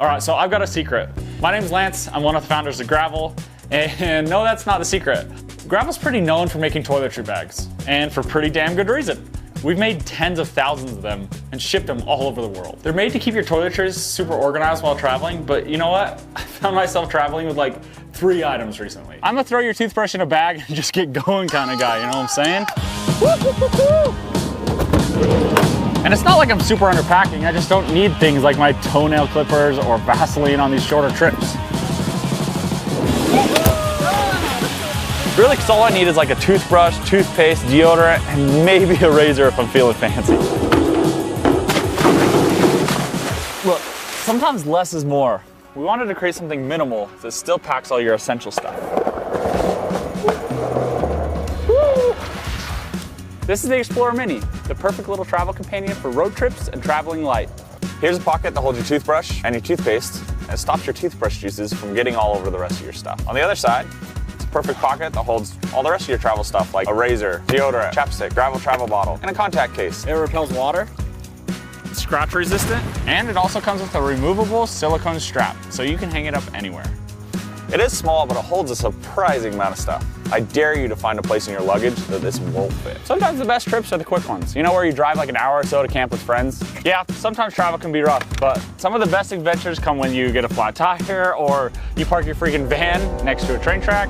All right, so I've got a secret. My name's Lance, I'm one of the founders of TRVEL, and no, that's not the secret. TRVEL's pretty known for making toiletry bags, and for pretty damn good reason. We've made tens of thousands of them and shipped them all over the world. They're made to keep your toiletries super organized while traveling, but you know what? I found myself traveling with like 3 items recently. I'm a throw your toothbrush in a bag and just get going kind of guy, you know what I'm saying? And it's not like I'm super underpacking, I just don't need things like my toenail clippers or Vaseline on these shorter trips. Really, because all I need is like a toothbrush, toothpaste, deodorant, and maybe a razor if I'm feeling fancy. Look, sometimes less is more. We wanted to create something minimal that still packs all your essential stuff. Woo! This is the Explorer Mini, the perfect little travel companion for road trips and traveling light. Here's a pocket that holds your toothbrush and your toothpaste, and it stops your toothbrush juices from getting all over the rest of your stuff. On the other side, perfect pocket that holds all the rest of your travel stuff like a razor, deodorant, chapstick, travel bottle, and a contact case. It repels water, it's scratch resistant, and it also comes with a removable silicone strap, so you can hang it up anywhere. It is small, but it holds a surprising amount of stuff. I dare you to find a place in your luggage that this won't fit. Sometimes the best trips are the quick ones. You know, where you drive like an hour or so to camp with friends? Yeah, sometimes travel can be rough, but some of the best adventures come when you get a flat tire or you park your freaking van next to a train track.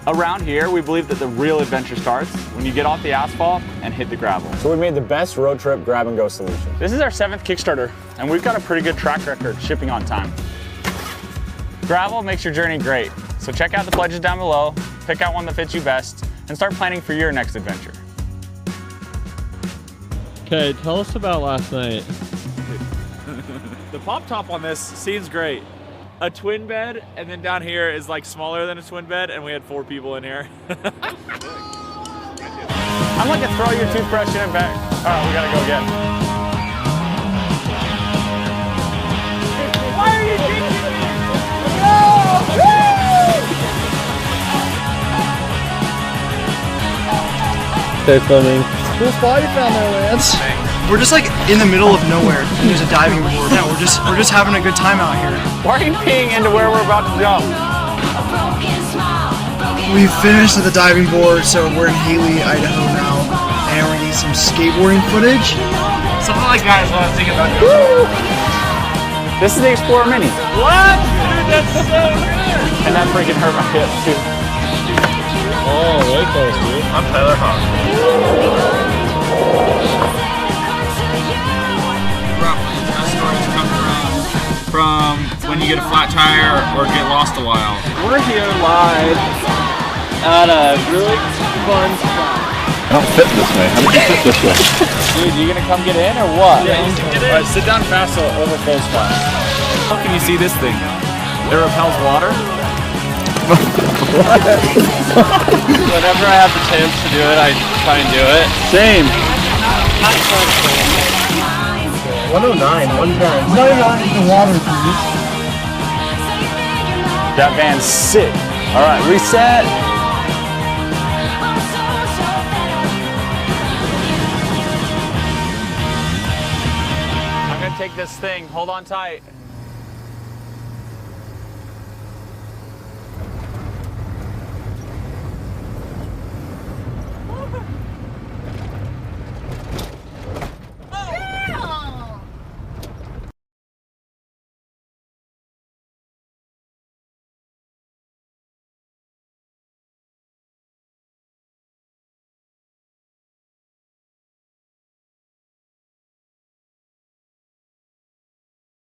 Around here, we believe that the real adventure starts when you get off the asphalt and hit the gravel. So we made the best road trip grab and go solution. This is our 7th Kickstarter, and we've got a pretty good track record shipping on time. TRVEL makes your journey great, so check out the pledges down below, pick out one that fits you best, and start planning for your next adventure. Okay, tell us about last night. The pop top on this seems great. A twin bed, and then down here is like smaller than a twin bed, and we had 4 people in here. I'm like a throw your toothbrush in a bag. Oh, we gotta go again. Why are you drinking me? No! Okay, filming. Cool spot you found there, Lance. We're just like in the middle of nowhere, and there's a diving board. Yeah, we're just having a good time out here. Why are you peeing into where we're about to jump? We finished at the diving board, so we're in Haley, Idaho now, and we're getting some skateboarding footage. Something like that is what I was thinking about. This is the Explorer Mini. What? Dude, that's so good! And that freaking hurt my hip too. Oh, way close, dude. I'm Tyler Hawk. From when you get a flat tire or get lost a while. We're here live at a really fun spot. I don't fit this way. How did you fit this way? Dude, you gonna come get in or what? Yeah, you can get in. Alright, sit down fast so it overflows fast. How can you see this thing? It repels water? Whenever I have the chance to do it, I try and do it. Same. 109, 110. It's not even out in the water, please. That van's sick. Alright, reset. I'm gonna take this thing. Hold on tight.